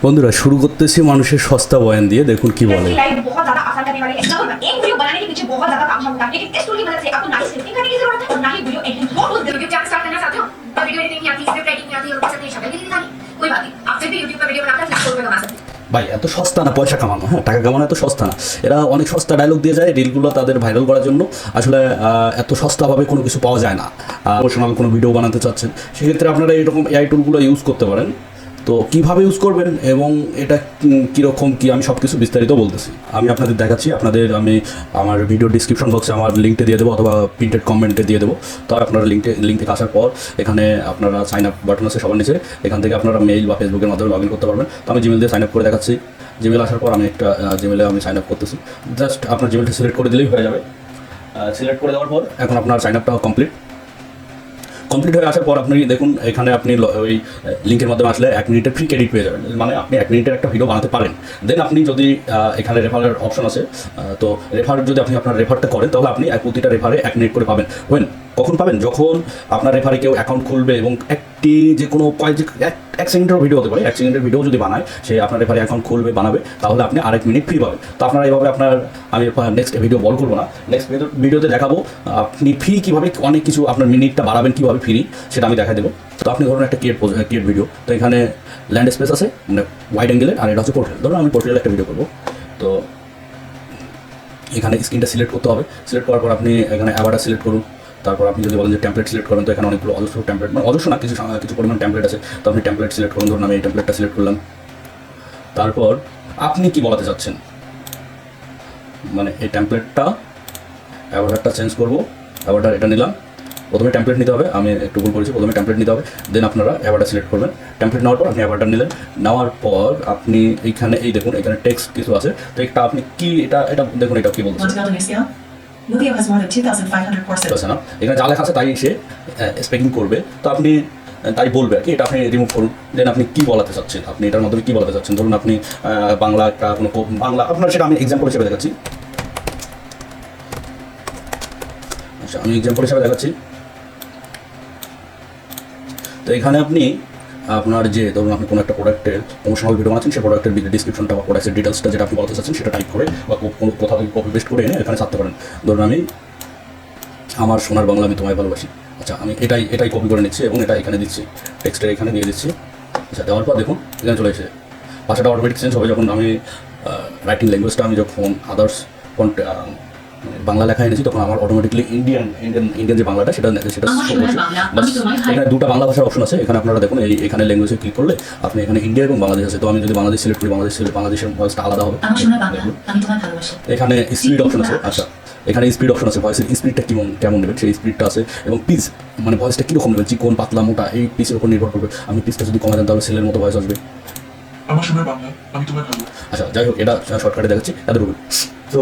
বন্ধুরা শুরু করতেছি মানুষের সস্তা বয়ান দিয়ে, দেখুন কি বলে। ভাই এত সস্তা না পয়সা কামানো, হ্যাঁ টাকা কামানো এত সস্তা না। এরা অনেক সস্তা ডায়লগ দিয়ে যায় রিলগুলো তাদের ভাইরাল করার জন্য। আসলে এত সস্তাভাবে কোনো কিছু পাওয়া যায় না। প্রমোশনাল কোনো ভিডিও বানাতে চাচ্ছেন, সেক্ষেত্রে আপনারা এরকম এআই টুলগুলো ইউজ করতে পারেন। তো কীভাবে ইউজ করবেন এবং এটা কীরকম কী আমি সব কিছু বিস্তারিত বলতেছি, আমি আপনাদের দেখাচ্ছি। আমি আমার ভিডিও ডিসক্রিপশন বক্সে আমার লিঙ্কটা দিয়ে দেবো অথবা প্রিন্টেড কমেন্টে দিয়ে দেবো। তো আপনারা লিঙ্ক থেকে আসার পর এখানে আপনারা সাইন আপ বাটন আছে সবার নিচে, এখান থেকে আপনারা মেইল বা ফেসবুকের মাধ্যমে লগ ইন করতে পারবেন। তো আমি জিমেল দিয়ে সাইন আপ করে দেখাচ্ছি। জিমেল আসার পর আমি একটা জিমেলে আমি সাইন আপ করতেছি। জাস্ট আপনার জিমেলটা সিলেক্ট করে দিলেই হয়ে যাবে। সিলেক্ট করে দেওয়ার পর এখন আপনার সাইন আপটা কমপ্লিট হয়ে আসার পর আপনি দেখুন এখানে আপনি ওই লিঙ্কের মাধ্যমে আসলে 1 মিনিটের ফ্রি ক্রেডিট পেয়ে যাবেন। মানে আপনি 1 মিনিটের একটা ভিডিও বানাতে পারেন। দেন আপনি যদি এখানে রেফারের অপশন আছে, তো যদি আপনি আপনার রেফারটা করেন তাহলে আপনি প্রতিটা রেফারে 1 মিনিট করে পাবেন। কখন পাবেন? যখন আপনার রেফারে কেউ অ্যাকাউন্ট খুলবে এবং একটি যে কোনো এক সেকেন্ডের ভিডিও হতে পারে, 1 সেকেন্ডের ভিডিও যদি বানায়, সে আপনার রেফারে অ্যাকাউন্ট খুলবে বানাবে, তাহলে আপনি 1 মিনিট ফ্রি পাবেন। তো আপনারা এইভাবে আমি নেক্সট ভিডিও বল করবো না, নেক্সট ভিডিওতে দেখাবো আপনি ফ্রি কীভাবে অনেক কিছু আপনার মিনিটটা বাড়াবেন, কীভাবে ফ্রি সেটা আমি দেখা দেবো। তো আপনি ধরুন একটা ক্রিয়েট ভিডিও, তো এখানে ল্যান্ড স্পেস আছে মানে ওয়াইড অ্যাঙ্গেলের, আর এটা হচ্ছে পোর্ট্রেল। ধরুন আমি পোর্ট্রেল একটা ভিডিও করবো। তো এখানে স্ক্রিনটা সিলেক্ট করতে হবে। সিলেক্ট করার পর আপনি এখানে অ্যাভারটা সিলেক্ট করুন। তারপর আপনি যদি বলেন যে টেমপ্লেট সিলেক্ট করেন, তো এখানে অনেকগুলো অজস্র টেমপ্লেট, মানে অজস্র না, কিছু পরিমাণ টেমপ্লেট আছে। তো আপনি টেমপ্লেট সিলেক্ট করুন। ধরুন আমি এই টেমপ্লেটটা সিলেক্ট করলাম। তারপর আপনি কি বলাতে চাচ্ছেন, মানে এই টেমপ্লেটটা অ্যাভারটা চেঞ্জ করবো। অ্যাভারটা এটা নিলাম। প্রথমে টেমপ্লেট নিতে হবে, আমি একটু ভুল করেছি, প্রথমে টেমপ্লেট নিতে হবে, দেন আপনারা অ্যাভারটা সিলেক্ট করবেন। টেমপ্লেট নেওয়ার পর আপনি অ্যাভারটা নিলেন। নেওয়ার পর আপনি এইখানে দেখুন এখানে টেক্সট কিছু আছে। তো একটা আপনি কি এটা দেখুন, এটা কি বলছে না, এখানে যা লেখা আছে তাই সে স্পেকিং করবে। তো আপনি তাই বলবে আর কি, এটা আপনি রিমুভ করুন। দেন আপনি কি বলাতে চাচ্ছেন, আপনি এটার মাধ্যমে কি বলাতে চাচ্ছেন। ধরুন আপনি বাংলা একটা কোনো বাংলা, আপনার সেটা আমি এক্সাম্পল হিসেবে দেখাচ্ছি। আচ্ছা, আমি এক্সাম্পল হিসেবে দেখাচ্ছি। তো এখানে আপনি আপনার যে ধরুন আপনি কোনো একটা প্রোডাক্টের প্রমোশনাল ভিডিও বানাচ্ছেন, সেই প্রোডাক্টের ডিসক্রিপশনটা বা প্রোডাক্টের ডিটেলসটা যেটা আপনি বলতে চাচ্ছেন সেটা টাইপ করে বা কোনো কোথাও থেকে কপি পেস্ট করে এনে এখানে ছাড়তে পারেন। ধরুন আমি আমার সোনার বাংলা আমি তোমায় ভালোবাসি। আচ্ছা, আমি এটাই কপি করে নিচ্ছি এবং এটা এখানে দিচ্ছি, টেক্সটের এখানে দিয়ে দিচ্ছি। আচ্ছা, দেওয়ার পর দেখুন এখানে চলে এসেছে। ভাষাটা অটোমেটিক চেঞ্জ হবে যখন আমি রাইটিং ল্যাঙ্গুয়েজটা আমি যখন আদার্স বাংলা লেখা এনেছি, তখন আমার অটোমেটিকলি ইন্ডিয়ান যে বাংলাটা সেটা এখানে দুটো বাংলা ভাষার অপশন আছে। এখানে আপনারা দেখুন এখানে ল্যাঙ্গুয়েজে ক্লিক করলে আপনি এখানে ইন্ডিয়া এবং বাংলাদেশ আছে। তো আমি যদি বাংলাদেশ সিলেক্ট করি, বাংলাদেশের ভয়েসটা আলাদা হবে। এখানে স্পিড অপশন আছে। আচ্ছা, এখানে স্পিড অপশন আছে, ভয়েসের স্পিডটা কেমন নেবেন সেই স্পিডটা আছে, এবং পিচ মানে ভয়েসটা কীরকম নেবেন, চিকন পাতলা মোটা, এই পিচের উপর নির্ভর করবে। আমি পিচটা যদি কমে দেন তাহলে ছেলের মতো ভয়েস আসবে। আচ্ছা, যাই হোক, এটা শর্টকাটে দেখাচ্ছি এতটুকু। তো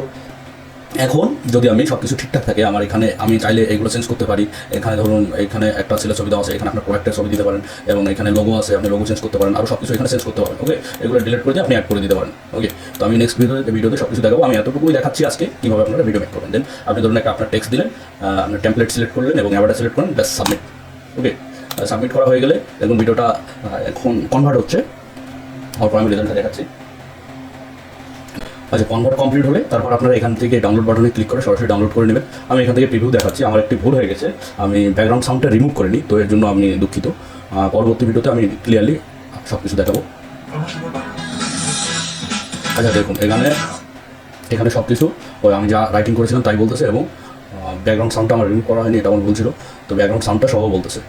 এখন যদি আমি সব কিছু ঠিকঠাক থাকে, আমার এখানে আমি চাইলে এগুলো চেঞ্জ করতে পারি। এখানে ধরুন এখানে একটা ছেলের ছবি দেওয়া আছে, এখানে আপনার প্রোডাক্টের ছবি দিতে পারেন, এবং এখানে লোগো আছে, আপনি লোগো চেঞ্জ করতে পারেন, আরও সব কিছু এখানে চেঞ্জ করতে পারেন। ওকে, এগুলো ডিলিট করে দিয়ে আপনি অ্যাড করে দিতে পারেন। ওকে, তো আমি নেক্সট ভিডিওতে সব কিছু দেখাবো। আমি এতটুকুই দেখাচ্ছি আজকে কীভাবে আপনারা ভিডিও মেক করবেন। দেন আপনি ধরুন আপনার টেক্সট দিলেন, আপনার টেমপ্লেট সিলেক্ট করলেন এবং অ্যাভারটা সিলেক্ট করলেন, ব্যাস সাবমিট। ওকে, সাবমিট করা হয়ে গেলে দেখুন ভিডিওটা এখন কনভার্ট হচ্ছে। তারপর আমি রেজাল্টটা দেখাচ্ছি। আচ্ছা, কনভার্ট কমপ্লিট হলে তারপর আপনারা এখান থেকে ডাউনলোড বাটনে ক্লিক করে সরাসরি ডাউনলোড করে নেবেন। আমি এখান থেকে প্রিভিউ দেখাচ্ছি। আমার একটি ভুল হয়ে গেছে, আমি ব্যাকগ্রাউন্ড সাউন্ডটা রিমুভ করিনি, তো এর জন্য আমি দুঃখিত। পরবর্তী ভিডিওতে আমি ক্লিয়ারলি সব কিছু দেখাবো। আচ্ছা, দেখুন এখানে সব কিছু আমি যা রাইটিং করেছিলাম তাই বলতেছে, এবং ব্যাকগ্রাউন্ড সাউন্ডটা আমার রিমুভ করা হয়নি, এটা আমার বলছিল। তো ব্যাকগ্রাউন্ড সাউন্ডটা সহ বলতেছে।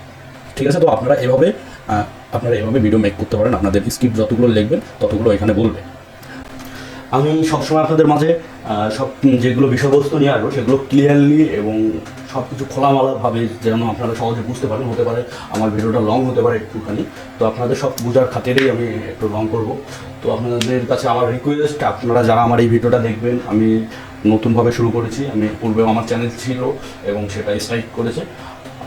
ঠিক আছে, তো আপনারা এভাবে ভিডিও মেক করতে পারেন। আপনাদের স্ক্রিপ্ট যতগুলো লিখবেন ততগুলো এখানে বলবে। আমি সবসময় আপনাদের মাঝে সব যেগুলো বিষয়বস্তু নিয়ে আসবো সেগুলো ক্লিয়ারলি এবং সব কিছু খোলামেলাভাবে যেন আপনারা সহজে বুঝতে পারেন। হতে পারে আমার ভিডিওটা লং হতে পারে একটুখানি, তো আপনাদের সব বোঝার খাতিরেই আমি একটু লং করব। তো আপনাদের কাছে আমার রিকোয়েস্ট, আপনারা যারা আমার এই ভিডিওটা দেখবেন, আমি নতুনভাবে শুরু করেছি। আমি পূর্বেও আমার চ্যানেল ছিল এবং সেটা স্ট্রাইক করেছে।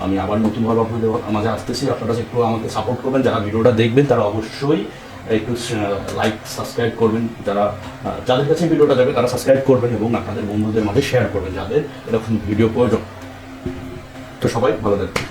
আমি আবার নতুনভাবে আপনাদের মাঝে আসতেছি। আপনারা একটু আমাকে সাপোর্ট করবেন। যারা ভিডিওটা দেখবেন তারা অবশ্যই একটু লাইক সাবস্ক্রাইব করবেন। যাদের কাছে ভিডিওটা যাবে তারা সাবস্ক্রাইব করবেন এবং আপনাদের বন্ধুদের মাঝে শেয়ার করবেন যাদের এরকম ভিডিও প্রয়োজন। তো সবাই ভালো থাকবেন।